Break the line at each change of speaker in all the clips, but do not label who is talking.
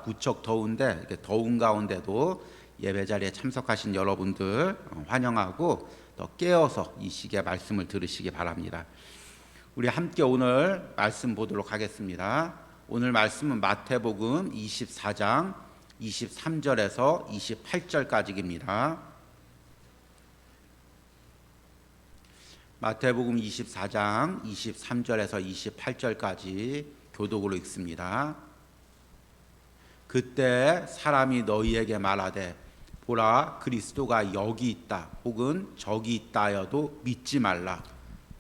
무척 더운데 이렇게 더운 가운데도 예배 자리에 참석하신 여러분들 환영하고 더 깨어서 이 시기에 말씀을 들으시기 바랍니다. 우리 함께 오늘 말씀 보도록 하겠습니다. 오늘 말씀은 마태복음 24장 23절에서 28절까지입니다. 마태복음 24장 23절에서 28절까지 교독으로 읽습니다. 그때 사람이 너희에게 말하되 보라 그리스도가 여기 있다 혹은 저기 있다 하여도 믿지 말라.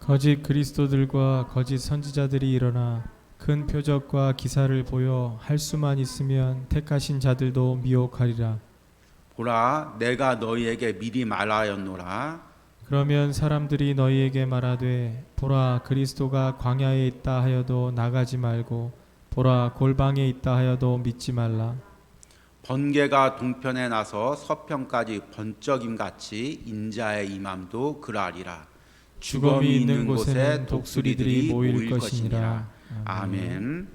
거짓 그리스도들과 거짓 선지자들이 일어나 큰 표적과 기사를 보여 할 수만 있으면 택하신 자들도 미혹하리라.
보라 내가 너희에게 미리 말하였노라.
그러면 사람들이 너희에게 말하되 보라 그리스도가 광야에 있다 하여도 나가지 말고 보라 골방에 있다 하여도 믿지 말라.
번개가 동편에 나서 서편까지 번쩍임같이 인자의 임함도 그러하리라.
죽음이 있는 곳에는 독수리들이 모일 것이니라.
아멘.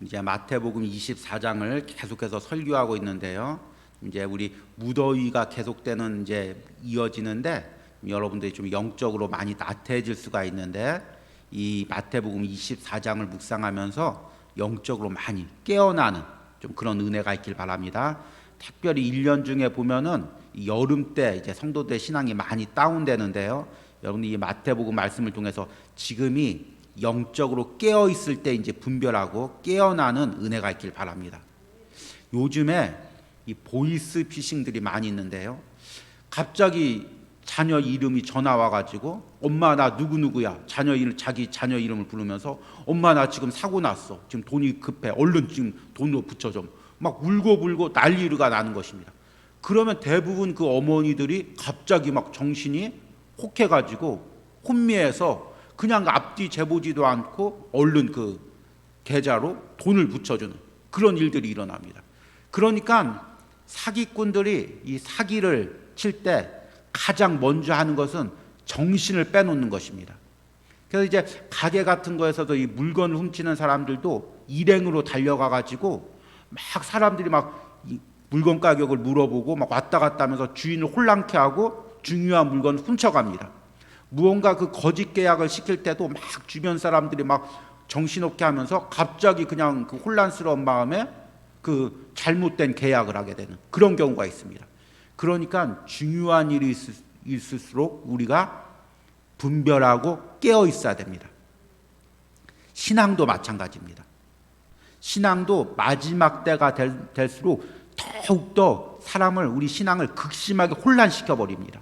이제 마태복음 24장을 계속해서 설교하고 있는데요. 이제 우리 무더위가 계속되는 이제 이어지는데 여러분들이 좀 영적으로 많이 나태해질 수가 있는데 이 마태복음 24장을 묵상하면서 영적으로 많이 깨어나는 좀 그런 은혜가 있길 바랍니다. 특별히 1년 중에 보면은 여름 때 이제 성도들의 신앙이 많이 다운되는데요. 여러분이 이 마태복음 말씀을 통해서 지금이 영적으로 깨어 있을 때 이제 분별하고 깨어나는 은혜가 있길 바랍니다. 요즘에 이 보이스 피싱들이 많이 있는데요. 갑자기 자녀 이름이 전화 와가지고 엄마 나 누구누구야 자기 자녀 이름을 부르면서 엄마 나 지금 사고 났어 지금 돈이 급해 얼른 지금 돈으로 붙여 좀 막 울고불고 난리가 나는 것입니다. 그러면 대부분 그 어머니들이 갑자기 막 정신이 혹해가지고 혼미해서 그냥 앞뒤 재보지도 않고 얼른 그 계좌로 돈을 붙여주는 그런 일들이 일어납니다. 그러니까 사기꾼들이 이 사기를 칠 때 가장 먼저 하는 것은 정신을 빼놓는 것입니다. 그래서 이제 가게 같은 거에서도 이 물건을 훔치는 사람들도 일행으로 달려가가지고 막 사람들이 막 이 물건 가격을 물어보고 막 왔다 갔다 하면서 주인을 혼란케 하고 중요한 물건을 훔쳐갑니다. 무언가 그 거짓 계약을 시킬 때도 막 주변 사람들이 막 정신없게 하면서 갑자기 그냥 그 혼란스러운 마음에 그 잘못된 계약을 하게 되는 그런 경우가 있습니다. 그러니까 중요한 일이 있을수록 우리가 분별하고 깨어 있어야 됩니다. 신앙도 마찬가지입니다. 신앙도 마지막 때가 될수록 더욱더 우리 신앙을 극심하게 혼란시켜 버립니다.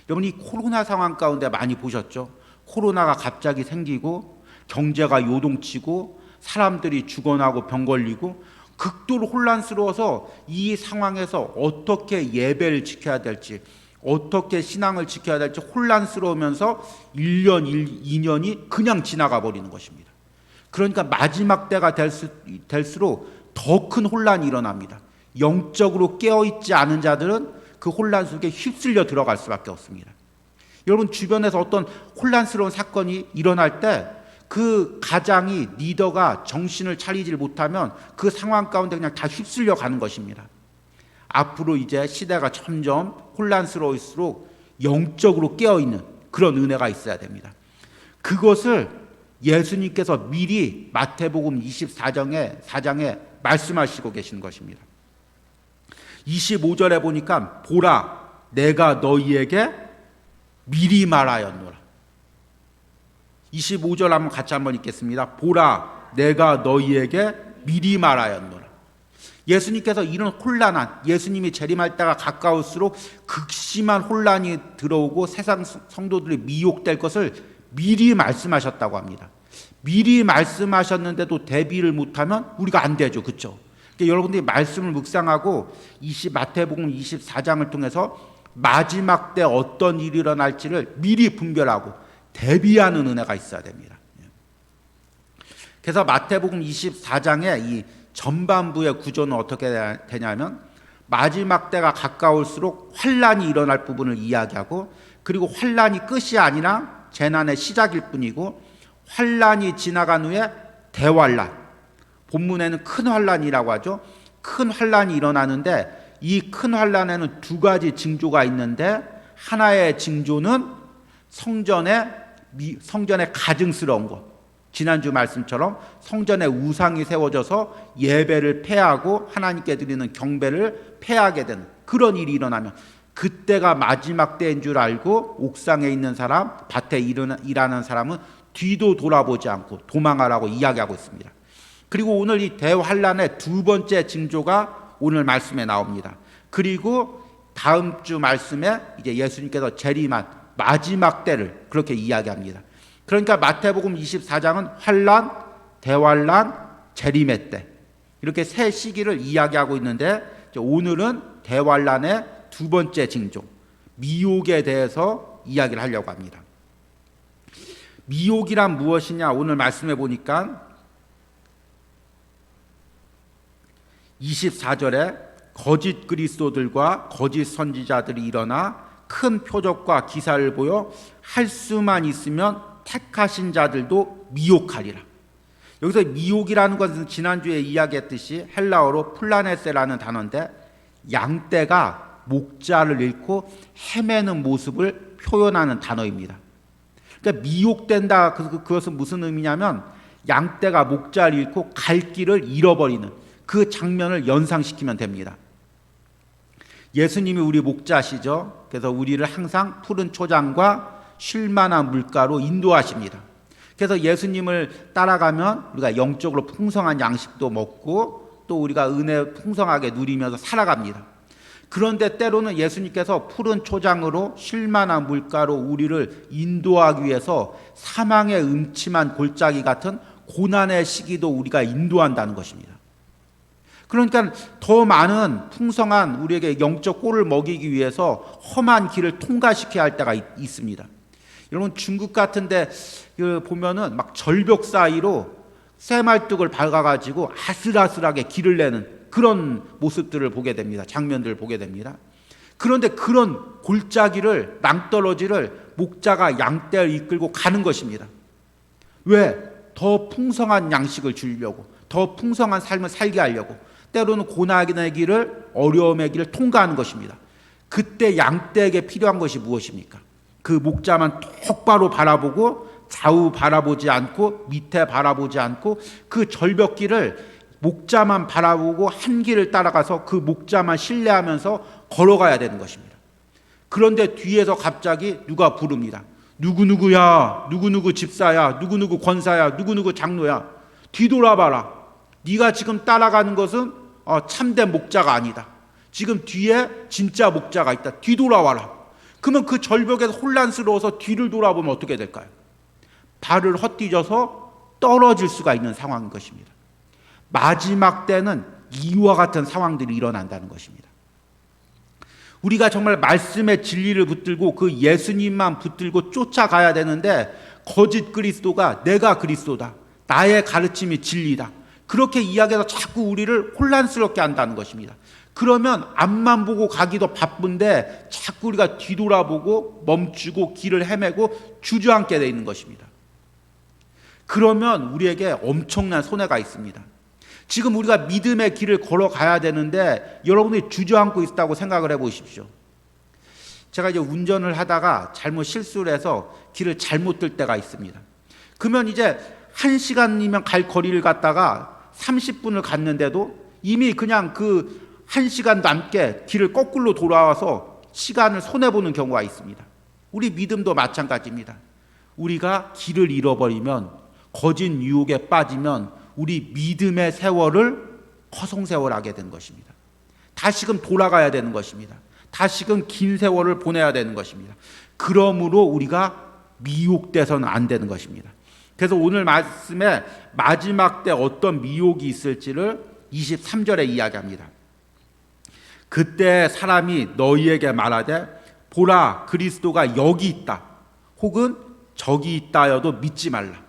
여러분 이 코로나 상황 가운데 많이 보셨죠? 코로나가 갑자기 생기고 경제가 요동치고 사람들이 죽어나고 병 걸리고 극도로 혼란스러워서 이 상황에서 어떻게 예배를 지켜야 될지 어떻게 신앙을 지켜야 될지 혼란스러우면서 1년, 2년이 그냥 지나가 버리는 것입니다. 그러니까 마지막 때가 될수록 더 큰 혼란이 일어납니다. 영적으로 깨어있지 않은 자들은 그 혼란 속에 휩쓸려 들어갈 수밖에 없습니다. 여러분 주변에서 어떤 혼란스러운 사건이 일어날 때 그 가장이 리더가 정신을 차리질 못하면 그 상황 가운데 그냥 다 휩쓸려 가는 것입니다. 앞으로 이제 시대가 점점 혼란스러울수록 영적으로 깨어있는 그런 은혜가 있어야 됩니다. 그것을 예수님께서 미리 마태복음 24장에 말씀하시고 계시는 것입니다. 25절에 보니까 보라 내가 너희에게 미리 말하였노라. 25절 한번 읽겠습니다. 보라 내가 너희에게 미리 말하였노라. 예수님께서 이런 혼란한 예수님이 재림할 때가 가까울수록 극심한 혼란이 들어오고 세상 성도들이 미혹될 것을 미리 말씀하셨다고 합니다. 미리 말씀하셨는데도 대비를 못하면 우리가 안 되죠. 그렇죠? 그러니까 여러분들이 말씀을 묵상하고 마태복음 24장을 통해서 마지막 때 어떤 일이 일어날지를 미리 분별하고 대비하는 은혜가 있어야 됩니다. 그래서 마태복음 24장의 이 전반부의 구조는 어떻게 되냐면 마지막 때가 가까울수록 환란이 일어날 부분을 이야기하고 그리고 환란이 끝이 아니라 재난의 시작일 뿐이고 환란이 지나간 후에 대환란 본문에는 큰 환란이라고 하죠. 큰 환란이 일어나는데 이 큰 환란에는 두 가지 징조가 있는데, 하나의 징조는 성전에 가증스러운 것, 지난주 말씀처럼 성전에 우상이 세워져서 예배를 패하고 하나님께 드리는 경배를 패하게 되는 그런 일이 일어나면, 그때가 마지막 때인 줄 알고 옥상에 있는 사람, 밭에 일하는 사람은 뒤도 돌아보지 않고 도망하라고 이야기하고 있습니다. 그리고 오늘 이 대환란의 두 번째 징조가 오늘 말씀에 나옵니다. 그리고 다음 주 말씀에 이제 예수님께서 재림한 마지막 때를 그렇게 이야기합니다. 그러니까 마태복음 24장은 환란, 대환란, 재림의 때, 이렇게 세 시기를 이야기하고 있는데, 오늘은 대환란의 두 번째 징조, 미혹에 대해서 이야기를 하려고 합니다. 미혹이란 무엇이냐? 오늘 말씀해 보니까 24절에 거짓 그리스도들과 거짓 선지자들이 일어나 큰 표적과 기사를 보여 할 수만 있으면 택하신 자들도 미혹하리라. 여기서 미혹이라는 것은 지난주에 이야기했듯이 헬라어로 플라네세라는 단어인데, 양떼가 목자를 잃고 헤매는 모습을 표현하는 단어입니다. 그러니까 미혹된다, 그것은 무슨 의미냐면 양떼가 목자를 잃고 갈 길을 잃어버리는 그 장면을 연상시키면 됩니다. 예수님이 우리 목자시죠. 그래서 우리를 항상 푸른 초장과 쉴만한 물가로 인도하십니다. 그래서 예수님을 따라가면 우리가 영적으로 풍성한 양식도 먹고 또 우리가 은혜 풍성하게 누리면서 살아갑니다. 그런데 때로는 예수님께서 푸른 초장으로 쉴만한 물가로 우리를 인도하기 위해서 사망의 음침한 골짜기 같은 고난의 시기도 우리가 인도한다는 것입니다. 그러니까 더 많은 풍성한 우리에게 영적 꼴을 먹이기 위해서 험한 길을 통과시켜야 할 때가 있습니다. 여러분, 중국 같은 데 보면은 막 절벽 사이로 쇠말뚝을 박아가지고 아슬아슬하게 길을 내는 그런 모습들을 보게 됩니다. 장면들을 보게 됩니다. 그런데 그런 골짜기를, 낭떠러지를 목자가 양떼를 이끌고 가는 것입니다. 왜? 더 풍성한 양식을 주려고, 더 풍성한 삶을 살게 하려고, 때로는 고난의 길을, 어려움의 길을 통과하는 것입니다. 그때 양떼에게 필요한 것이 무엇입니까? 그 목자만 똑바로 바라보고 좌우 바라보지 않고 밑에 바라보지 않고 그 절벽길을 목자만 바라보고 한 길을 따라가서 그 목자만 신뢰하면서 걸어가야 되는 것입니다. 그런데 뒤에서 갑자기 누가 부릅니다. 누구누구야, 누구누구 집사야, 누구누구 권사야, 누구누구 장로야, 뒤돌아봐라. 네가 지금 따라가는 것은 참된 목자가 아니다. 지금 뒤에 진짜 목자가 있다. 뒤돌아와라. 그러면 그 절벽에서 혼란스러워서 뒤를 돌아보면 어떻게 될까요? 발을 헛디뎌서 떨어질 수가 있는 상황인 것입니다. 마지막 때는 이와 같은 상황들이 일어난다는 것입니다. 우리가 정말 말씀의 진리를 붙들고 그 예수님만 붙들고 쫓아가야 되는데, 거짓 그리스도가 내가 그리스도다, 나의 가르침이 진리다, 그렇게 이야기해서 자꾸 우리를 혼란스럽게 한다는 것입니다. 그러면 앞만 보고 가기도 바쁜데 자꾸 우리가 뒤돌아보고 멈추고 길을 헤매고 주저앉게 되어 있는 것입니다. 그러면 우리에게 엄청난 손해가 있습니다. 지금 우리가 믿음의 길을 걸어가야 되는데 여러분이 주저앉고 있다고 생각을 해보십시오. 제가 이제 운전을 하다가 잘못 실수를 해서 길을 잘못 들 때가 있습니다. 그러면 이제 1시간이면 갈 거리를 갔다가 30분을 갔는데도 이미 그냥 그 1시간 남게 길을 거꾸로 돌아와서 시간을 손해보는 경우가 있습니다. 우리 믿음도 마찬가지입니다. 우리가 길을 잃어버리면, 거짓 유혹에 빠지면 우리 믿음의 세월을 허송세월하게 되는 것입니다. 다시금 돌아가야 되는 것입니다. 다시금 긴 세월을 보내야 되는 것입니다. 그러므로 우리가 미혹돼서는 안 되는 것입니다. 그래서 오늘 말씀에 마지막 때 어떤 미혹이 있을지를 23절에 이야기합니다. 그때 사람이 너희에게 말하되 보라, 그리스도가 여기 있다, 혹은 저기 있다 하여도 믿지 말라.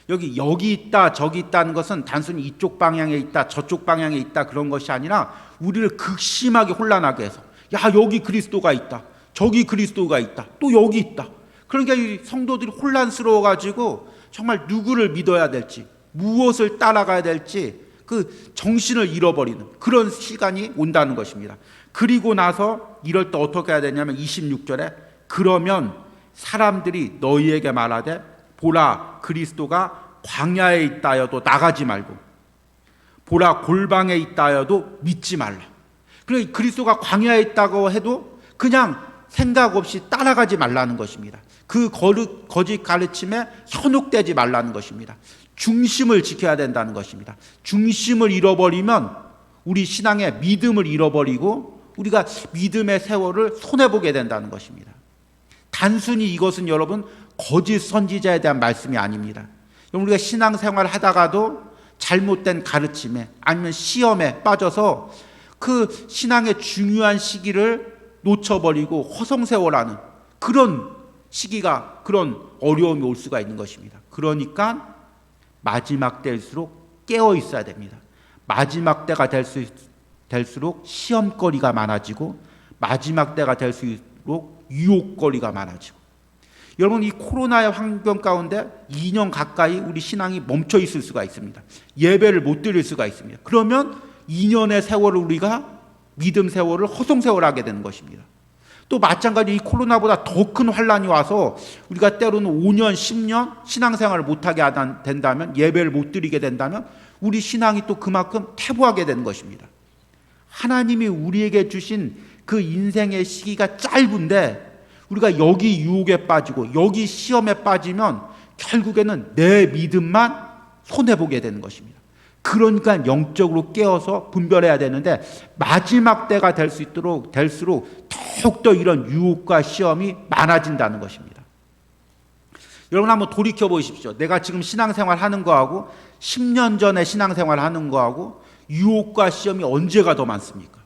여기 있다, 저기 있다는 것은 단순히 이쪽 방향에 있다, 저쪽 방향에 있다 그런 것이 아니라 우리를 극심하게 혼란하게 해서, 야, 여기 그리스도가 있다, 저기 그리스도가 있다, 또 여기 있다. 그러니까 이 성도들이 혼란스러워가지고 정말 누구를 믿어야 될지, 무엇을 따라가야 될지 그 정신을 잃어버리는 그런 시간이 온다는 것입니다. 그리고 나서 이럴 때 어떻게 해야 되냐면 26절에 그러면 사람들이 너희에게 말하되 보라 그리스도가 광야에 있다 하여도 나가지 말고 보라 골방에 있다 하여도 믿지 말라. 그러니까 그리스도가 광야에 있다고 해도 그냥 생각 없이 따라가지 말라는 것입니다. 그 거짓 가르침에 현혹되지 말라는 것입니다. 중심을 지켜야 된다는 것입니다. 중심을 잃어버리면 우리 신앙의 믿음을 잃어버리고 우리가 믿음의 세월을 손해보게 된다는 것입니다. 단순히 이것은 여러분 거짓 선지자에 대한 말씀이 아닙니다. 우리가 신앙생활 하다가도 잘못된 가르침에 아니면 시험에 빠져서 그 신앙의 중요한 시기를 놓쳐버리고 허송세월하는 그런 시기가 그런 어려움이 올 수가 있는 것입니다. 그러니까 마지막 때일수록 깨어 있어야 됩니다. 마지막 때가 될수록 시험거리가 많아지고 마지막 때가 될수록 유혹거리가 많아지고 여러분 이 코로나의 환경 가운데 2년 가까이 우리 신앙이 멈춰 있을 수가 있습니다. 예배를 못 드릴 수가 있습니다. 그러면 2년의 세월을 우리가 믿음 세월을 허송세월하게 되는 것입니다. 또 마찬가지로 이 코로나보다 더 큰 환란이 와서 우리가 때로는 5년, 10년 신앙생활을 못하게 된다면 예배를 못 드리게 된다면 우리 신앙이 또 그만큼 퇴보하게 되는 것입니다. 하나님이 우리에게 주신 그 인생의 시기가 짧은데 우리가 여기 유혹에 빠지고 여기 시험에 빠지면 결국에는 내 믿음만 손해보게 되는 것입니다. 그러니까 영적으로 깨어서 분별해야 되는데 마지막 때가 될 수 있도록 될수록 더욱더 이런 유혹과 시험이 많아진다는 것입니다. 여러분 한번 돌이켜 보십시오. 내가 지금 신앙생활 하는 거하고 10년 전에 신앙생활 하는 거하고 유혹과 시험이 언제가 더 많습니까?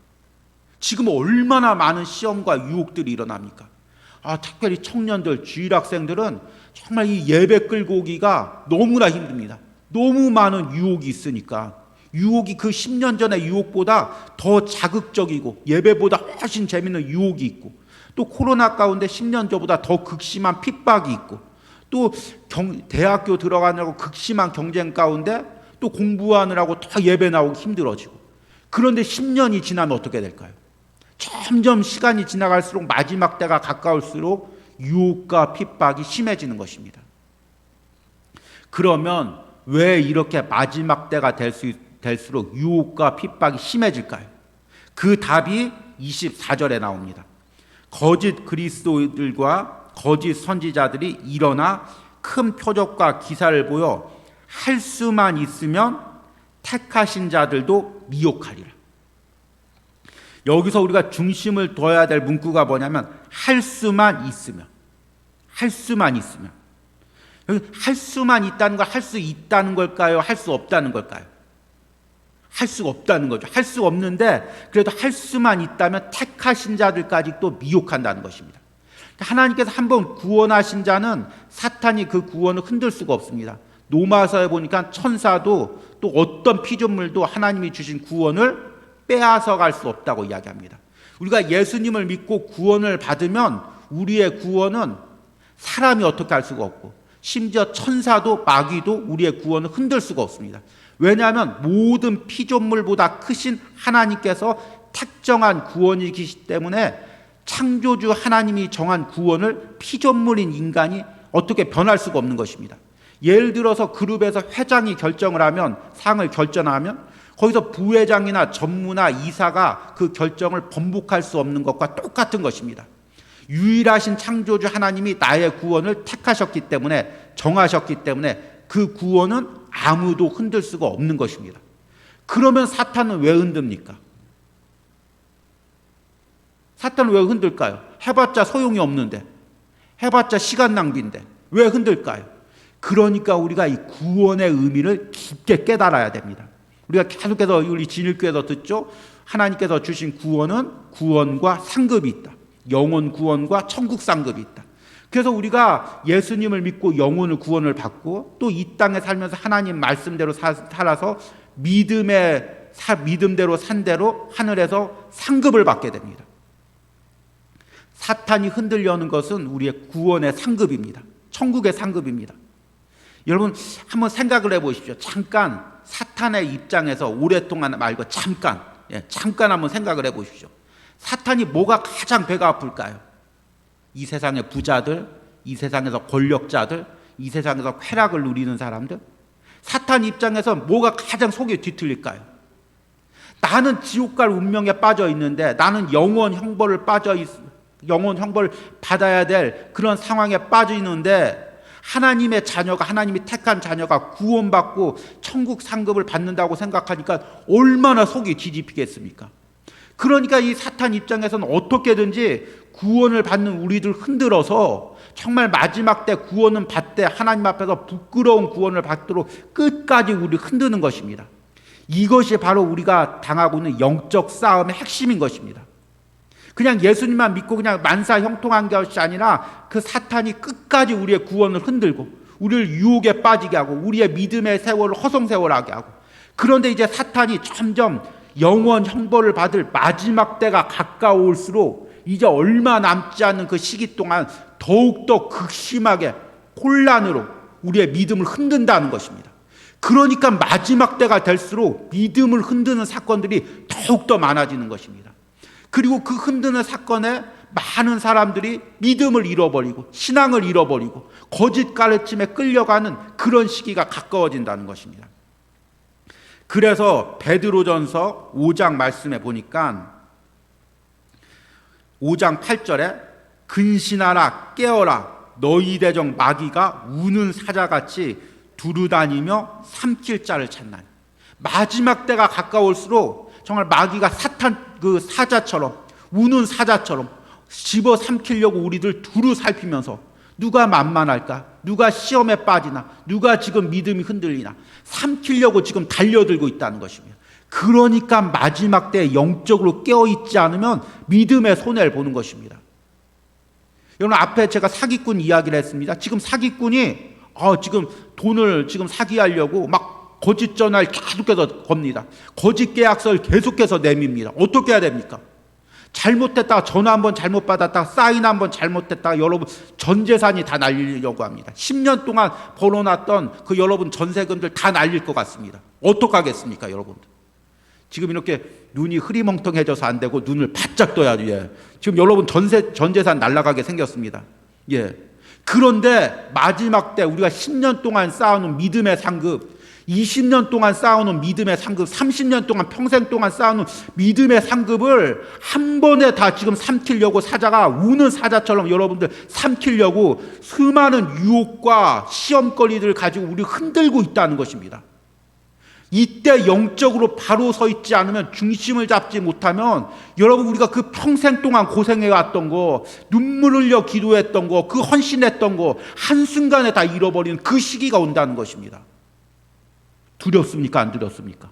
지금 얼마나 많은 시험과 유혹들이 일어납니까? 특별히 청년들, 주일학생들은 정말 이 예배 끌고 오기가 너무나 힘듭니다. 너무 많은 유혹이 있으니까 유혹이 그 10년 전의 유혹보다 더 자극적이고 예배보다 훨씬 재밌는 유혹이 있고 또 코로나 가운데 10년 전보다 더 극심한 핍박이 있고 또 대학교 들어가느라고 극심한 경쟁 가운데 또 공부하느라고 더 예배 나오기 힘들어지고 그런데 10년이 지나면 어떻게 될까요? 점점 시간이 지나갈수록 마지막 때가 가까울수록 유혹과 핍박이 심해지는 것입니다. 그러면 왜 이렇게 마지막 때가 될수록 유혹과 핍박이 심해질까요? 그 답이 24절에 나옵니다. 거짓 그리스도들과 거짓 선지자들이 일어나 큰 표적과 기사를 보여 할 수만 있으면 택하신 자들도 미혹하리라. 여기서 우리가 중심을 둬야 될 문구가 뭐냐면 할 수만 있으면. 할 수만 있으면. 여기 할 수만 있다는 걸 할 수 있다는 걸까요? 할 수 없다는 걸까요? 할 수가 없다는 거죠. 할 수 없는데 그래도 할 수만 있다면 택하신 자들까지 또 미혹한다는 것입니다. 하나님께서 한번 구원하신 자는 사탄이 그 구원을 흔들 수가 없습니다. 로마서에 보니까 천사도 또 어떤 피조물도 하나님이 주신 구원을 빼앗아 갈 수 없다고 이야기합니다. 우리가 예수님을 믿고 구원을 받으면 우리의 구원은 사람이 어떻게 할 수가 없고 심지어 천사도 마귀도 우리의 구원을 흔들 수가 없습니다. 왜냐하면 모든 피조물보다 크신 하나님께서 특정한 구원이기 때문에 창조주 하나님이 정한 구원을 피조물인 인간이 어떻게 변할 수가 없는 것입니다. 예를 들어서 그룹에서 회장이 결정을 하면 상을 결정하면 거기서 부회장이나 전무나 이사가 그 결정을 번복할 수 없는 것과 똑같은 것입니다. 유일하신 창조주 하나님이 나의 구원을 택하셨기 때문에 정하셨기 때문에 그 구원은 아무도 흔들 수가 없는 것입니다. 그러면 사탄은 왜 흔듭니까? 사탄은 왜 흔들까요? 해봤자 소용이 없는데, 해봤자 시간 낭비인데 왜 흔들까요? 그러니까 우리가 이 구원의 의미를 깊게 깨달아야 됩니다. 우리가 계속해서 우리 진일교에서 듣죠. 하나님께서 주신 구원은 구원과 상급이 있다. 영혼 구원과 천국 상급이 있다. 그래서 우리가 예수님을 믿고 영혼을 구원을 받고 또 이 땅에 살면서 하나님 말씀대로 살아서 믿음대로 산 대로 하늘에서 상급을 받게 됩니다. 사탄이 흔들려는 것은 우리의 구원의 상급입니다. 천국의 상급입니다. 여러분 한번 생각을 해보십시오. 잠깐 사탄의 입장에서 오랫동안 말고 잠깐 한번 생각을 해보십시오. 사탄이 뭐가 가장 배가 아플까요? 이 세상의 부자들, 이 세상에서 권력자들, 이 세상에서 쾌락을 누리는 사람들. 사탄 입장에서 뭐가 가장 속이 뒤틀릴까요? 나는 지옥 갈 운명에 빠져 있는데, 나는 영원 형벌을 받아야 될 그런 상황에 빠져 있는데, 하나님의 자녀가, 하나님이 택한 자녀가 구원받고 천국 상급을 받는다고 생각하니까 얼마나 속이 뒤집히겠습니까? 그러니까 이 사탄 입장에서는 어떻게든지 구원을 받는 우리들 흔들어서 정말 마지막 때 구원은 받되 하나님 앞에서 부끄러운 구원을 받도록 끝까지 우리를 흔드는 것입니다. 이것이 바로 우리가 당하고 있는 영적 싸움의 핵심인 것입니다. 그냥 예수님만 믿고 그냥 만사 형통한 것이 아니라 그 사탄이 끝까지 우리의 구원을 흔들고 우리를 유혹에 빠지게 하고 우리의 믿음의 세월을 허송세월하게 하고, 그런데 이제 사탄이 점점 영원 형벌을 받을 마지막 때가 가까울수록 이제 얼마 남지 않은 그 시기 동안 더욱더 극심하게 혼란으로 우리의 믿음을 흔든다는 것입니다. 그러니까 마지막 때가 될수록 믿음을 흔드는 사건들이 더욱더 많아지는 것입니다. 그리고 그 흔드는 사건에 많은 사람들이 믿음을 잃어버리고 신앙을 잃어버리고 거짓 가르침에 끌려가는 그런 시기가 가까워진다는 것입니다. 그래서 베드로전서 5장 말씀에 보니까 5장 8절에 근신하라 깨어라 너희 대적 마귀가 우는 사자같이 두루다니며 삼킬 자를 찾나니. 마지막 때가 가까울수록 정말 마귀가 사탄 그 사자처럼, 우는 사자처럼 집어 삼키려고 우리들 두루 살피면서 누가 만만할까, 누가 시험에 빠지나, 누가 지금 믿음이 흔들리나 삼키려고 지금 달려들고 있다는 것입니다. 그러니까 마지막 때 영적으로 깨어있지 않으면 믿음의 손해를 보는 것입니다. 여러분, 앞에 제가 사기꾼 이야기를 했습니다. 지금 사기꾼이 지금 돈을 지금 사기하려고 막 거짓 전화를 계속해서 겁니다. 거짓 계약서를 계속해서 내밉니다. 어떻게 해야 됩니까? 잘못됐다가 전화 한번 잘못 받았다가 사인 한번 잘못됐다가 여러분 전 재산이 다 날리려고 합니다. 10년 동안 벌어놨던 그 여러분 전세금들 다 날릴 것 같습니다. 어떡하겠습니까, 여러분들? 지금 이렇게 눈이 흐리멍텅해져서 안 되고 눈을 바짝 떠야죠. 예. 지금 여러분 전 재산 날아가게 생겼습니다. 예. 그런데 마지막 때 우리가 10년 동안 쌓아놓은 믿음의 상급, 20년 동안 쌓아놓은 믿음의 상급, 30년 동안 평생 동안 쌓아놓은 믿음의 상급을 한 번에 다 지금 삼키려고 사자가 우는 사자처럼 여러분들 삼키려고 수많은 유혹과 시험거리들을 가지고 우리를 흔들고 있다는 것입니다. 이때 영적으로 바로 서 있지 않으면, 중심을 잡지 못하면 여러분 우리가 그 평생 동안 고생해왔던 거, 눈물 흘려 기도했던 거, 그 헌신했던 거 한순간에 다 잃어버리는 그 시기가 온다는 것입니다. 두렵습니까? 안 두렵습니까?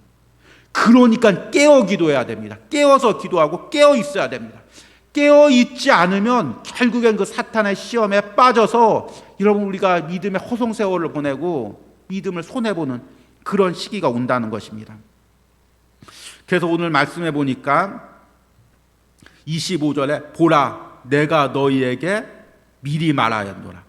그러니까 깨어 기도해야 됩니다. 깨어서 기도하고 깨어 있어야 됩니다. 깨어 있지 않으면 결국엔 그 사탄의 시험에 빠져서 여러분 우리가 믿음의 허송세월을 보내고 믿음을 손해보는 그런 시기가 온다는 것입니다. 그래서 오늘 말씀해 보니까 25절에 보라 내가 너희에게 미리 말하였노라.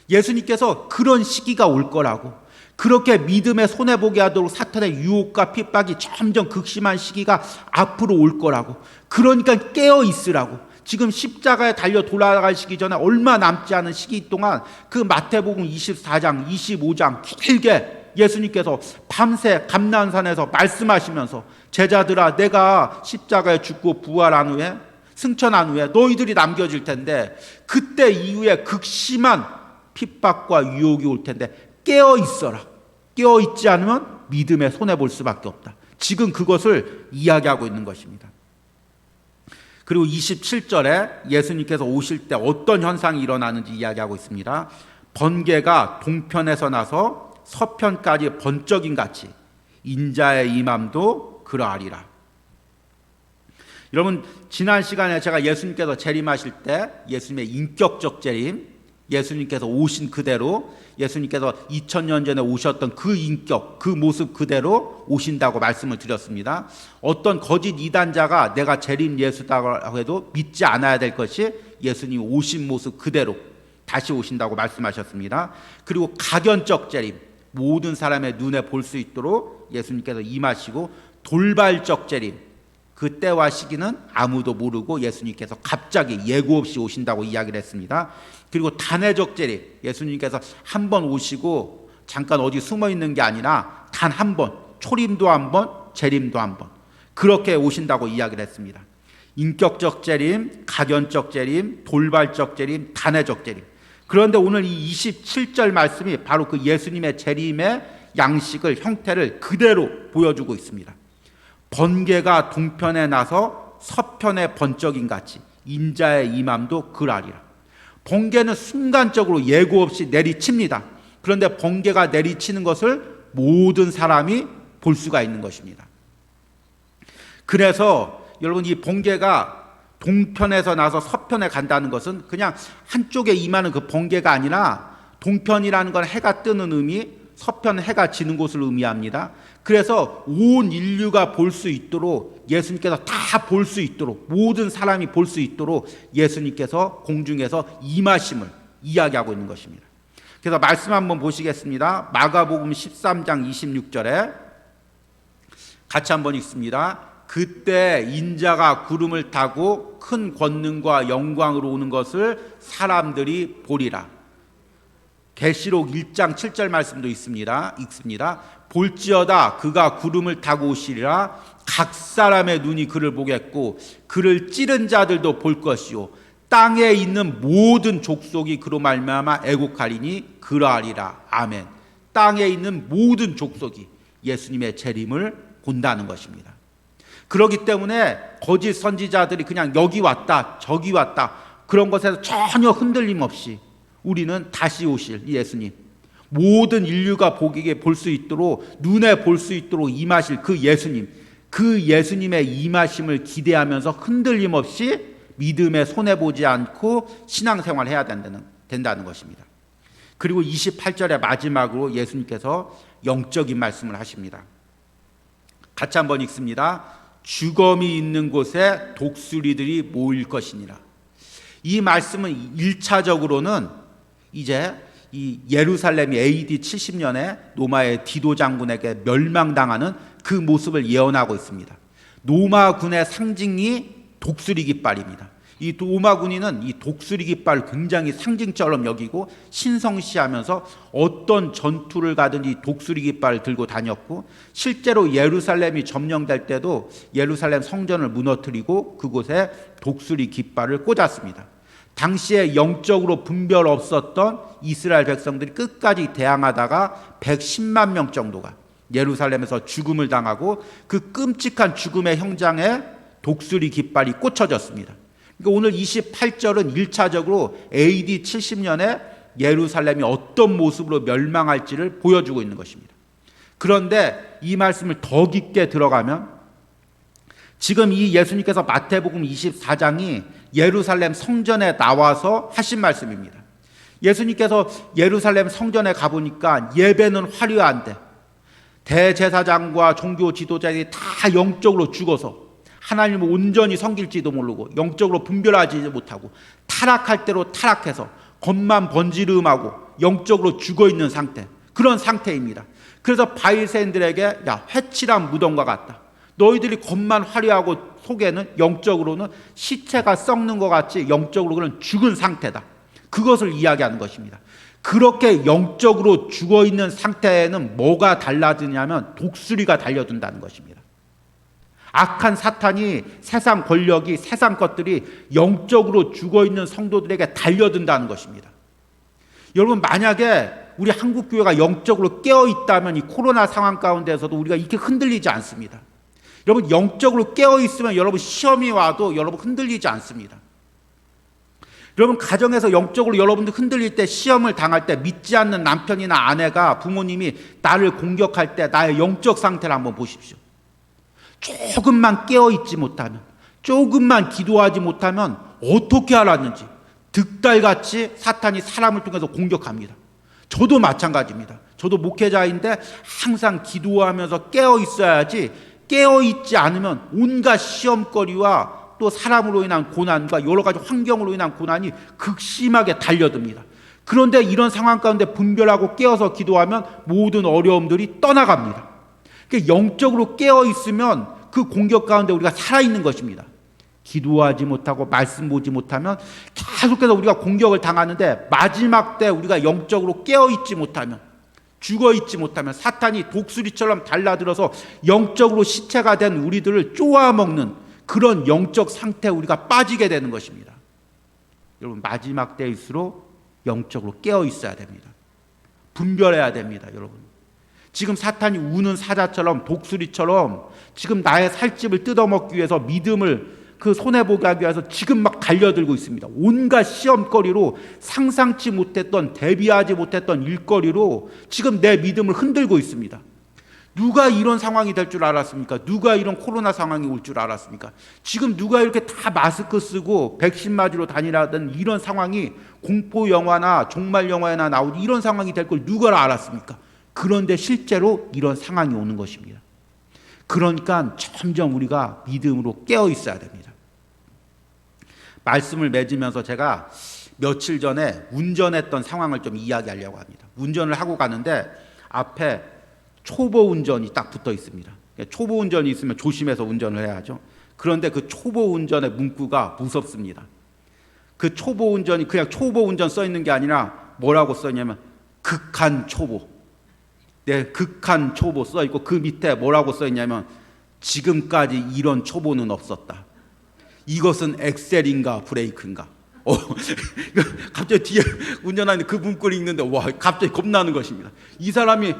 예수님께서 그런 시기가 올 거라고, 그렇게 믿음에 손해보게 하도록 사탄의 유혹과 핍박이 점점 극심한 시기가 앞으로 올 거라고, 그러니까 깨어 있으라고. 지금 십자가에 달려 돌아가시기 전에 얼마 남지 않은 시기 동안 그 마태복음 24장 25장 길게 예수님께서 밤새 감난산에서 말씀하시면서 제자들아 내가 십자가에 죽고 부활한 후에 승천한 후에 너희들이 남겨질 텐데 그때 이후에 극심한 핍박과 유혹이 올 텐데 깨어 있어라. 깨어 있지 않으면 믿음에 손해 볼 수밖에 없다. 지금 그것을 이야기하고 있는 것입니다. 그리고 27절에 예수님께서 오실 때 어떤 현상이 일어나는지 이야기하고 있습니다. 번개가 동편에서 나서 서편까지 번쩍임 같이 인자의 임함도 그러하리라. 여러분 지난 시간에 제가 예수님께서 재림하실 때 예수님의 인격적 재림, 예수님께서 오신 그대로, 예수님께서 2000년 전에 오셨던 그 인격, 그 모습 그대로 오신다고 말씀을 드렸습니다. 어떤 거짓 이단자가 내가 재림 예수다고 해도 믿지 않아야 될 것이 예수님이 오신 모습 그대로 다시 오신다고 말씀하셨습니다. 그리고 가견적 재림, 모든 사람의 눈에 볼 수 있도록 예수님께서 임하시고, 돌발적 재림, 그때와 시기는 아무도 모르고 예수님께서 갑자기 예고 없이 오신다고 이야기를 했습니다. 그리고 단회적 재림, 예수님께서 한 번 오시고 잠깐 어디 숨어 있는 게 아니라 단 한 번, 초림도 한 번, 재림도 한 번, 그렇게 오신다고 이야기를 했습니다. 인격적 재림, 가견적 재림, 돌발적 재림, 단회적 재림. 그런데 오늘 이 27절 말씀이 바로 그 예수님의 재림의 양식을, 형태를 그대로 보여주고 있습니다. 번개가 동편에 나서 서편의 번쩍임 같이 인자의 임함도 그러하리라. 번개는 순간적으로 예고 없이 내리칩니다. 그런데 번개가 내리치는 것을 모든 사람이 볼 수가 있는 것입니다. 그래서 여러분, 이 번개가 동편에서 나서 서편에 간다는 것은 그냥 한쪽에 임하는 그 번개가 아니라, 동편이라는 건 해가 뜨는 의미, 서편은 해가 지는 곳을 의미합니다. 그래서 온 인류가 볼 수 있도록, 예수님께서 다 볼 수 있도록, 모든 사람이 볼 수 있도록 예수님께서 공중에서 임하심을 이야기하고 있는 것입니다. 그래서 말씀 한번 보시겠습니다. 마가복음 13장 26절에 같이 한번 읽습니다. 그때 인자가 구름을 타고 큰 권능과 영광으로 오는 것을 사람들이 보리라. 계시록 1장 7절 말씀도 있습니다. 볼지어다 그가 구름을 타고 오시리라. 각 사람의 눈이 그를 보겠고 그를 찌른 자들도 볼 것이요 땅에 있는 모든 족속이 그로 말미암아 애곡하리니 그러하리라. 아멘. 땅에 있는 모든 족속이 예수님의 재림을 본다는 것입니다. 그렇기 때문에 거짓 선지자들이 그냥 여기 왔다 저기 왔다 그런 것에서 전혀 흔들림 없이 우리는 다시 오실 이 예수님, 모든 인류가 보기에 볼 수 있도록, 눈에 볼 수 있도록 임하실 그 예수님, 그 예수님의 임하심을 기대하면서 흔들림 없이 믿음에 손해보지 않고 신앙생활을 해야 된다는 것입니다. 그리고 28절의 마지막으로 예수님께서 영적인 말씀을 하십니다. 같이 한번 읽습니다. 주검이 있는 곳에 독수리들이 모일 것이니라. 이 말씀은 1차적으로는 이제 이 예루살렘이 AD 70년에 로마의 디도 장군에게 멸망당하는 그 모습을 예언하고 있습니다. 로마군의 상징이 독수리 깃발입니다. 이 로마군인은 이 독수리 깃발을 굉장히 상징처럼 여기고 신성시하면서 어떤 전투를 가든지 독수리 깃발을 들고 다녔고, 실제로 예루살렘이 점령될 때도 예루살렘 성전을 무너뜨리고 그곳에 독수리 깃발을 꽂았습니다. 당시에 영적으로 분별 없었던 이스라엘 백성들이 끝까지 대항하다가 110만 명 정도가 예루살렘에서 죽음을 당하고 그 끔찍한 죽음의 형장에 독수리 깃발이 꽂혀졌습니다. 그러니까 오늘 28절은 1차적으로 AD 70년에 예루살렘이 어떤 모습으로 멸망할지를 보여주고 있는 것입니다. 그런데 이 말씀을 더 깊게 들어가면 지금 이 예수님께서 마태복음 24장이 예루살렘 성전에 나와서 하신 말씀입니다. 예수님께서 예루살렘 성전에 가보니까 예배는 화려한데 대제사장과 종교 지도자들이 다 영적으로 죽어서 하나님을 온전히 섬길지도 모르고 영적으로 분별하지 못하고 타락할 대로 타락해서 겉만 번지르음하고 영적으로 죽어있는 상태, 그런 상태입니다. 그래서 바리새인들에게 야, 회칠한 무덤과 같다. 너희들이 겉만 화려하고 속에는 영적으로는 시체가 썩는 것 같이 영적으로 그런 죽은 상태다. 그것을 이야기하는 것입니다. 그렇게 영적으로 죽어있는 상태에는 뭐가 달라지냐면 독수리가 달려든다는 것입니다. 악한 사탄이, 세상 권력이, 세상 것들이 영적으로 죽어있는 성도들에게 달려든다는 것입니다. 여러분, 만약에 우리 한국교회가 영적으로 깨어있다면 이 코로나 상황 가운데서도 우리가 이렇게 흔들리지 않습니다. 여러분, 영적으로 깨어있으면 여러분 시험이 와도 여러분 흔들리지 않습니다. 여러분, 가정에서 영적으로 여러분들 흔들릴 때, 시험을 당할 때, 믿지 않는 남편이나 아내가, 부모님이 나를 공격할 때 나의 영적 상태를 한번 보십시오. 조금만 깨어있지 못하면, 조금만 기도하지 못하면 어떻게 알았는지 득달같이 사탄이 사람을 통해서 공격합니다. 저도 마찬가지입니다. 저도 목회자인데 항상 기도하면서 깨어있어야지, 깨어있지 않으면 온갖 시험거리와 또 사람으로 인한 고난과 여러 가지 환경으로 인한 고난이 극심하게 달려듭니다. 그런데 이런 상황 가운데 분별하고 깨어서 기도하면 모든 어려움들이 떠나갑니다. 그러니까 영적으로 깨어 있으면 그 공격 가운데 우리가 살아있는 것입니다. 기도하지 못하고 말씀 보지 못하면 계속해서 우리가 공격을 당하는데, 마지막 때 우리가 영적으로 깨어 있지 못하면, 죽어 있지 못하면 사탄이 독수리처럼 달라들어서 영적으로 시체가 된 우리들을 쪼아먹는 그런 영적 상태에 우리가 빠지게 되는 것입니다. 여러분, 마지막 때일수록 영적으로 깨어 있어야 됩니다. 분별해야 됩니다. 여러분, 지금 사탄이 우는 사자처럼, 독수리처럼 지금 나의 살집을 뜯어먹기 위해서, 믿음을 그 손해보게 하기 위해서 지금 막 달려들고 있습니다. 온갖 시험거리로, 상상치 못했던, 대비하지 못했던 일거리로 지금 내 믿음을 흔들고 있습니다. 누가 이런 상황이 될 줄 알았습니까? 누가 이런 코로나 상황이 올 줄 알았습니까? 지금 누가 이렇게 다 마스크 쓰고 백신 맞으러 다니라던 이런 상황이 공포 영화나 종말 영화에나 나오는 이런 상황이 될 걸 누가 알았습니까? 그런데 실제로 이런 상황이 오는 것입니다. 그러니까 점점 우리가 믿음으로 깨어 있어야 됩니다. 말씀을 맺으면서 제가 며칠 전에 운전했던 상황을 좀 이야기하려고 합니다. 운전을 하고 가는데 앞에 초보 운전이 딱 붙어 있습니다. 초보 운전이 있으면 조심해서 운전을 해야죠. 그런데 그 초보 운전의 문구가 무섭습니다. 그 초보 운전이 그냥 초보 운전 써 있는 게 아니라 뭐라고 써 있냐면 극한 초보. 네, 극한 초보 써 있고 그 밑에 뭐라고 써 있냐면 지금까지 이런 초보는 없었다. 이것은 엑셀인가 브레이크인가. 갑자기 뒤에 운전하는 그 문구를 읽는데 와, 갑자기 겁나는 것입니다. 이 사람이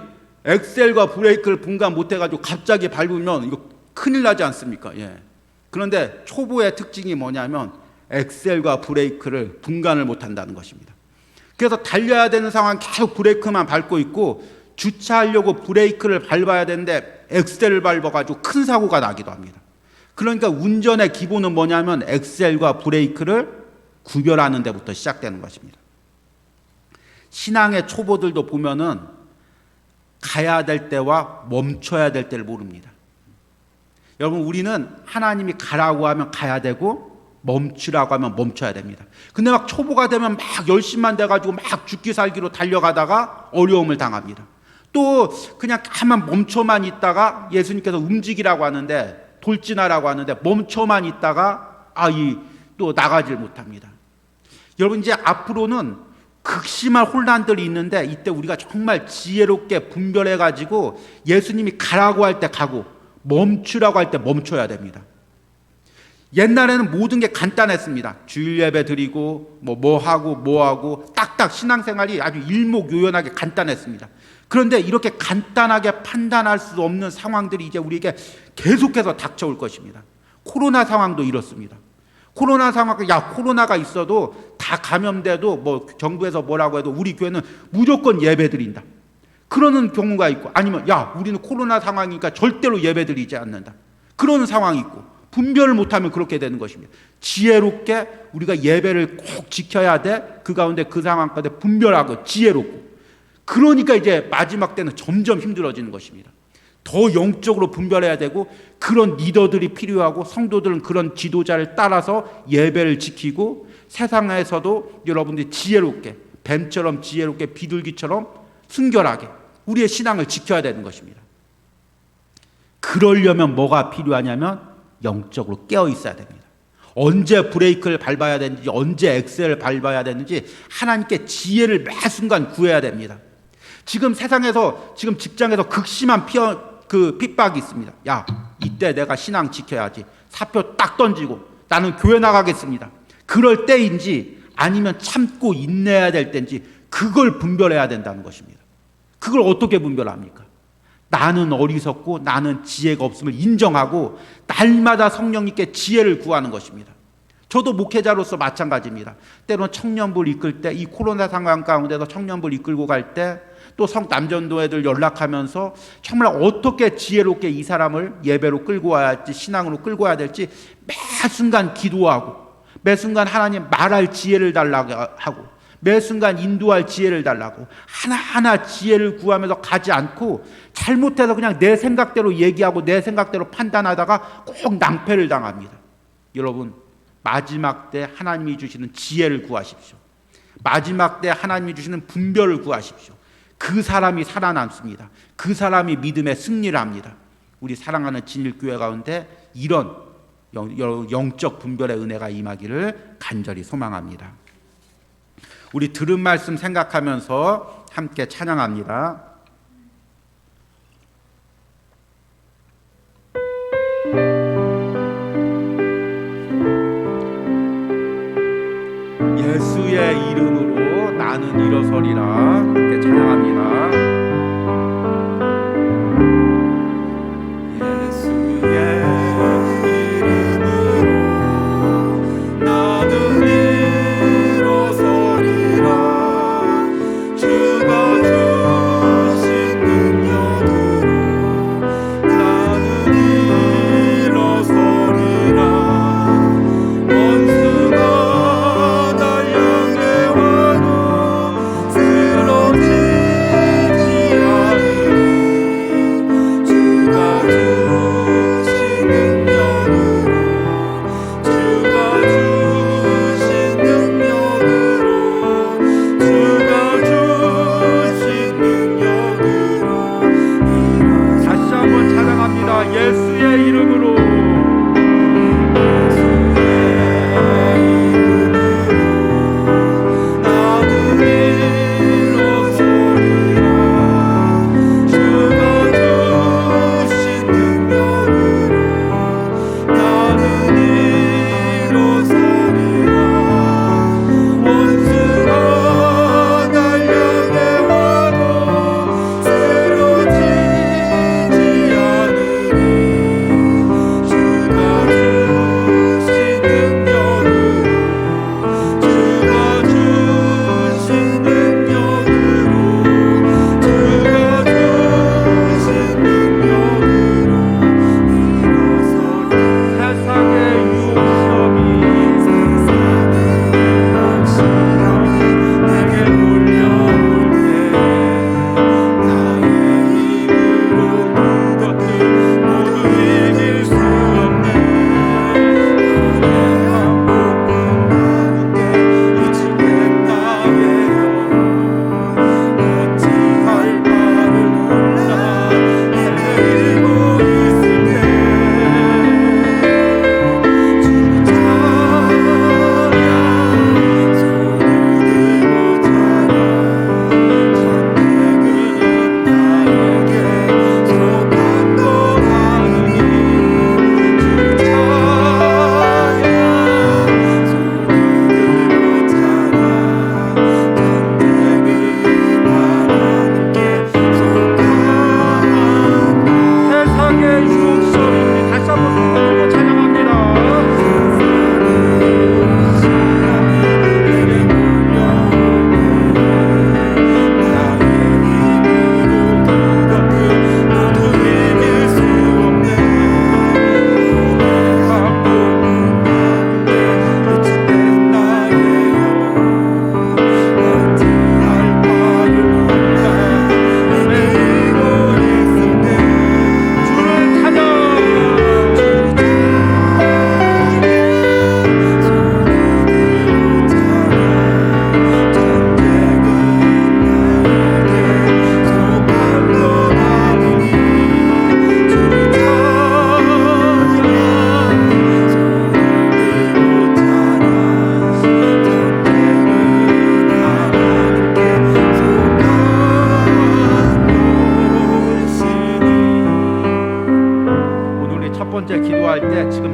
엑셀과 브레이크를 분간 못해가지고 갑자기 밟으면 이거 큰일 나지 않습니까? 예. 그런데 초보의 특징이 뭐냐면 엑셀과 브레이크를 분간을 못한다는 것입니다. 그래서 달려야 되는 상황 계속 브레이크만 밟고 있고, 주차하려고 브레이크를 밟아야 되는데 엑셀을 밟아가지고 큰 사고가 나기도 합니다. 그러니까 운전의 기본은 뭐냐면 엑셀과 브레이크를 구별하는 데부터 시작되는 것입니다. 신앙의 초보들도 보면은 가야 될 때와 멈춰야 될 때를 모릅니다. 여러분, 우리는 하나님이 가라고 하면 가야 되고 멈추라고 하면 멈춰야 됩니다. 근데 막 초보가 되면 막 열심만 돼가지고 막 죽기 살기로 달려가다가 어려움을 당합니다. 또 그냥 가만 멈춰만 있다가 예수님께서 움직이라고 하는데, 돌진하라고 하는데 멈춰만 있다가 또 나가질 못합니다. 여러분, 이제 앞으로는 극심한 혼란들이 있는데 이때 우리가 정말 지혜롭게 분별해가지고 예수님이 가라고 할 때 가고 멈추라고 할 때 멈춰야 됩니다. 옛날에는 모든 게 간단했습니다. 주일 예배 드리고 뭐 하고 딱딱 신앙생활이 아주 일목요연하게 간단했습니다. 그런데 이렇게 간단하게 판단할 수 없는 상황들이 이제 우리에게 계속해서 닥쳐올 것입니다. 코로나 상황도 이렇습니다. 코로나 상황, 코로나가 있어도 다 감염돼도 뭐 정부에서 뭐라고 해도 우리 교회는 무조건 예배 드린다. 그러는 경우가 있고, 아니면 우리는 코로나 상황이니까 절대로 예배 드리지 않는다. 그런 상황이 있고, 분별을 못하면 그렇게 되는 것입니다. 지혜롭게 우리가 예배를 꼭 지켜야 돼. 그 가운데 그 상황 가운데 분별하고 지혜롭고. 그러니까 이제 마지막 때는 점점 힘들어지는 것입니다. 더 영적으로 분별해야 되고, 그런 리더들이 필요하고, 성도들은 그런 지도자를 따라서 예배를 지키고, 세상에서도 여러분들이 지혜롭게, 뱀처럼 지혜롭게, 비둘기처럼 순결하게 우리의 신앙을 지켜야 되는 것입니다. 그러려면 뭐가 필요하냐면 영적으로 깨어 있어야 됩니다. 언제 브레이크를 밟아야 되는지, 언제 엑셀을 밟아야 되는지 하나님께 지혜를 매 순간 구해야 됩니다. 지금 세상에서, 지금 직장에서 극심한 핍박이 있습니다. 이때 내가 신앙 지켜야지. 사표 딱 던지고 나는 교회 나가겠습니다. 그럴 때인지 아니면 참고 인내해야 될 때인지, 그걸 분별해야 된다는 것입니다. 그걸 어떻게 분별합니까? 나는 어리석고 나는 지혜가 없음을 인정하고 날마다 성령님께 지혜를 구하는 것입니다. 저도 목회자로서 마찬가지입니다. 때로는 청년부를 이끌 때, 이 코로나 상황 가운데서 청년부를 이끌고 갈 때, 또 성남전도회들 연락하면서 정말 어떻게 지혜롭게 이 사람을 예배로 끌고 와야 할지, 신앙으로 끌고 와야 될지 매 순간 기도하고, 매 순간 하나님 말할 지혜를 달라고 하고, 매 순간 인도할 지혜를 달라고 하나하나 지혜를 구하면서 가지 않고, 잘못해서 그냥 내 생각대로 얘기하고 내 생각대로 판단하다가 꼭 낭패를 당합니다. 여러분, 마지막 때 하나님이 주시는 지혜를 구하십시오. 마지막 때 하나님이 주시는 분별을 구하십시오. 그 사람이 살아남습니다. 그 사람이 믿음의 승리를 합니다. 우리 사랑하는 진일교회 가운데 이런 영적 분별의 은혜가 임하기를 간절히 소망합니다. 우리 들은 말씀 생각하면서 함께 찬양합니다. 예수의 이름으로 나는 일어서리라. 함께 찬양합니다. 예수의 이름으로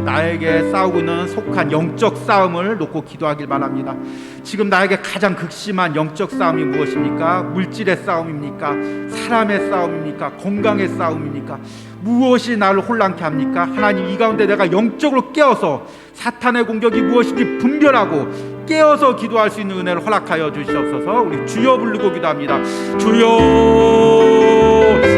나에게 싸우고 있는 속한 영적 싸움을 놓고 기도하길 바랍니다. 지금 나에게 가장 극심한 영적 싸움이 무엇입니까? 물질의 싸움입니까? 사람의 싸움입니까? 건강의 싸움입니까? 무엇이 나를 혼란케 합니까? 하나님, 이 가운데 내가 영적으로 깨어서 사탄의 공격이 무엇인지 분별하고 깨어서 기도할 수 있는 은혜를 허락하여 주시옵소서. 우리 주여 부르고 기도합니다. 주여,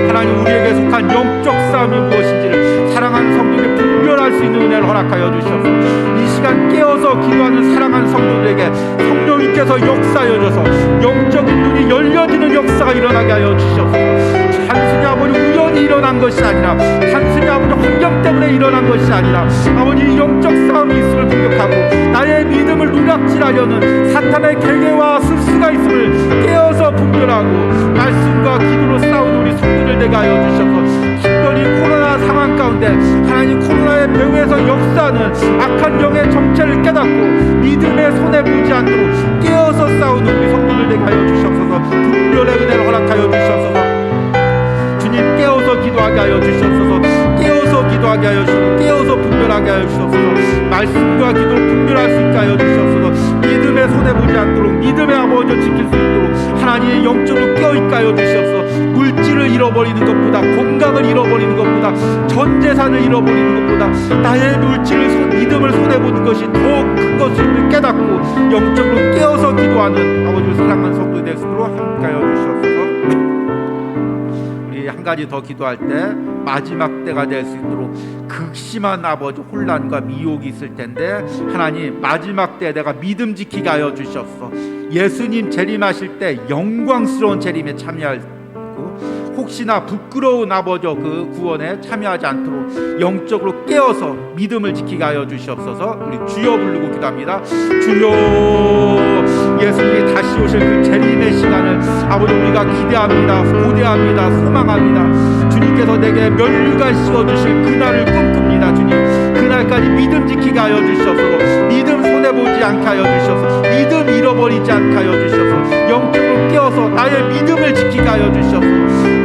하나님, 우리에게 속한 영적 싸움이 무엇인지를 사랑하는 성도에게 분별할 수 있는 은혜를 허락하여 주시옵소서. 이 시간 깨어서 기도하는 사랑하는 성도들에게 성령님께서 역사하여 줘서 영적인 눈이 열려지는 역사가 일어나게 하여 주시옵소서. 단순히 아버지 우연히 일어난 것이 아니라, 단순히 아버지 환경 때문에 일어난 것이 아니라, 아버지 영적 싸움이 있음을 공격하고 나의 믿음을 누락질하려는 사탄의 계계와 술수가 있음을 깨어서 분별하고 말씀과 기도로 싸우는 우리 성도들 되게 하여 주셔서, 특별히 코로나 상황 가운데 하나님 코로나의 배후에서 역사하는 악한 영의 정체를 깨닫고 믿음의 손에 보지 않도록 깨어서 싸우는 우리 성도들 되게 하여 주셔서, 분별의 은혜를 허락하여 주셔서, 주님 깨어서 기도하게 하여 주셔서, 깨어서 기도하게 하여 주셔서, 깨어서 분별하게 하여 주셔서, 말씀과 기도로 분별할 수 있게 하여 주셔서, 믿음의 손에 보지 않도록 믿음의 아버지를 지킬 수 있도록 하나님의 영적으로 깨어있게 하여 주셔서, 물질을 잃어버리는 것보다, 건강을 잃어버리는 것보다, 전 재산을 잃어버리는 것보다 나의 믿음을 손해보는 것이 더 큰 것을 깨닫고 영적으로 깨어서 기도하는 아버지를 사랑하는 성도가 될 수 있도록 함께 하여 주셔서, 우리 한 가지 더 기도할 때 마지막 때가 될 수 있도록 극심한 아버지 혼란과 미혹이 있을 텐데, 하나님 마지막 때에 내가 믿음 지키게 하여 주셔서 예수님 재림하실 때 영광스러운 재림에 참여할, 혹시나 부끄러운 아버지 그 구원에 참여하지 않도록 영적으로 깨어서 믿음을 지키게 하여 주시옵소서. 우리 주여 부르고 기도합니다. 주여, 예수님이 다시 오실 그 재림의 시간을 아버지 우리가 기대합니다. 고대합니다. 소망합니다. 주님께서 내게 면류관 씌워주실 그날을 꿈꿉니다. 주님, 그날까지 믿음 지키게 하여 주셔서, 믿음 손해보지 않게 하여 주셔서, 믿음 잃어버리지 않게 하여 주셔서, 영적으로 깨어서 나의 믿음을 지키게 하여 주셔서,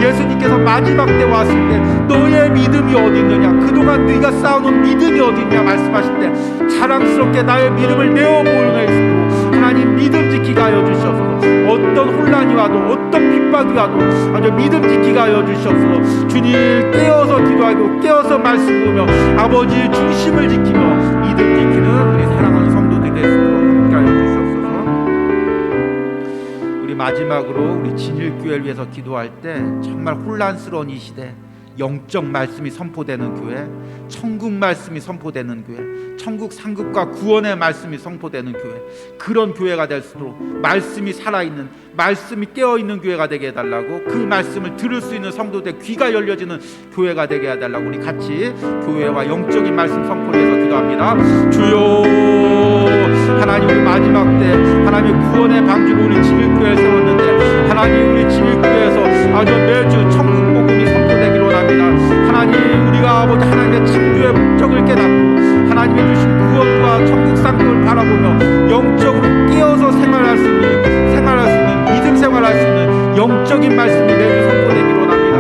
예수님께서 마지막 때 왔을 때 너의 믿음이 어디 있느냐, 그동안 네가 쌓아놓은 믿음이 어디 있냐 말씀하실 때 자랑스럽게 나의 믿음을 내어보이는 수 있도록 하나님 믿음 지키게 하여 주셔서, 어떤 혼란이 와도 어떤 핍박이 와도 아주 믿음 지키게 하여 주셔서, 주님 깨어서 기도하고 깨어서 말씀 보며 아버지의 중심을 지키며 믿음 지키는 우리 사랑하는 성도들이 되도록 함께 하여 주셔서, 마지막으로 우리 진일교회를 위해서 기도할 때 정말 혼란스러운 이 시대, 영적 말씀이 선포되는 교회, 천국 말씀이 선포되는 교회, 천국 상급과 구원의 말씀이 선포되는 교회, 그런 교회가 될 수 있도록 말씀이 살아있는, 말씀이 깨어있는 교회가 되게 해달라고, 그 말씀을 들을 수 있는 성도들 귀가 열려지는 교회가 되게 해달라고 우리 같이 교회와 영적인 말씀 선포를 위해서 기도합니다. 주여, 하나님 우리 마지막 때 하나님의 구원의 방주로 우리 진일교회를 세웠는데, 하나님 우리 진일교회에서 아주 매주 천국 복음이 선포되기로 합니다. 하나님 우리가 아버지 하나님의 창조의 목적을 깨닫고 하나님의 주신 구원과 천국 상급을 바라보며 영적으로 깨어서 생활할 수 있는 믿음 생활할 수 있는 영적인 말씀이 매주 선포되기로 합니다.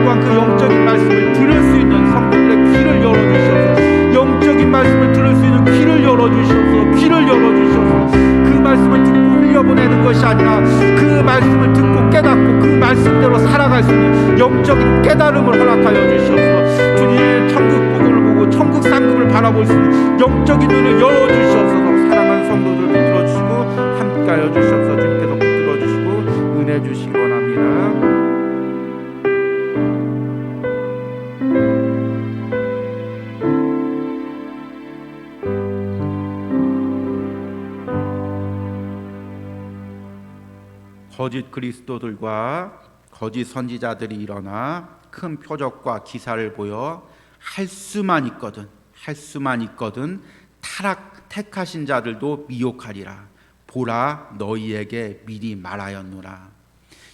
또한 그 영적인 말씀을 들을 수 있는 성도들의 귀를 열어주셔서, 영적인 말씀을 들을 수 있는 귀를 열어주셔서, 귀를 열어주셔서 그 말씀을 듣고 흘려보내는 것이 아니라 그 말씀을 듣고 깨닫고 그 말씀대로 살아갈 수 있는 영적인 깨달음을 허락하여 주셔서, 주님 천국 복음을 보고 천국 상급을 바라볼 수 있는 영적인 눈을 열어주셔서 사랑하는 성도들도 들어주시고 함께하여 주셔서 주님께서 붙들어주시고 은혜 주시기 원합니다. 거짓 그리스도들과 거짓 선지자들이 일어나 큰 표적과 기사를 보여 할 수만 있거든 택하신 자들도 미혹하리라. 보라, 너희에게 미리 말하였노라.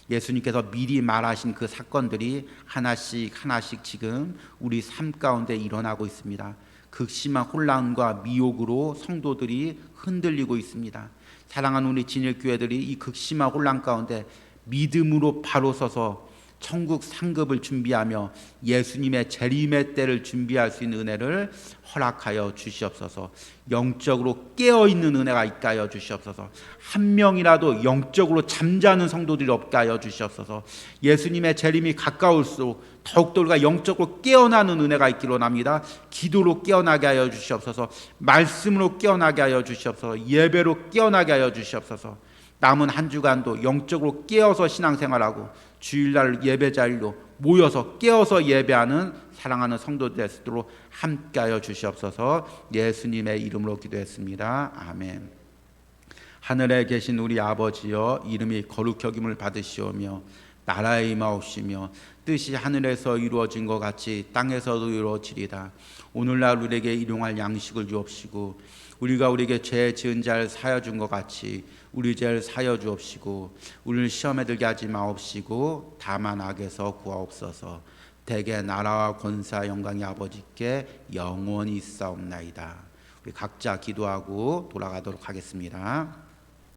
예수님께서 미리 말하신 그 사건들이 하나씩 지금 우리 삶 가운데 일어나고 있습니다. 극심한 혼란과 미혹으로 성도들이 흔들리고 있습니다. 사랑하는 우리 진일교회들이 이 극심한 혼란 가운데 믿음으로 바로 서서 천국 상급을 준비하며 예수님의 재림의 때를 준비할 수 있는 은혜를 허락하여 주시옵소서. 영적으로 깨어있는 은혜가 있게 하여 주시옵소서. 한 명이라도 영적으로 잠자는 성도들이 없게 하여 주시옵소서. 예수님의 재림이 가까울수록 더욱더 우리가 영적으로 깨어나는 은혜가 있기로 합니다. 기도로 깨어나게 하여 주시옵소서. 말씀으로 깨어나게 하여 주시옵소서. 예배로 깨어나게 하여 주시옵소서. 남은 한 주간도 영적으로 깨어서 신앙생활하고 주일날 예배자일로 모여서 깨어서 예배하는 사랑하는 성도들 될 수 있도록 함께하여 주시옵소서. 예수님의 이름으로 기도했습니다. 아멘. 하늘에 계신 우리 아버지여, 이름이 거룩히 여김을 받으시오며 나라의 임하옵시며 뜻이 하늘에서 이루어진 것 같이 땅에서도 이루어지리다. 오늘날 우리에게 일용할 양식을 주옵시고 우리가 우리에게 죄 지은 자를 사여 준 것 같이 우리 죄를 사여 주옵시고 우리를 시험에 들게 하지 마옵시고 다만 악에서 구하옵소서. 대개 나라와 권세와 영광이 아버지께 영원히 있사옵나이다. 우리 각자 기도하고 돌아가도록 하겠습니다.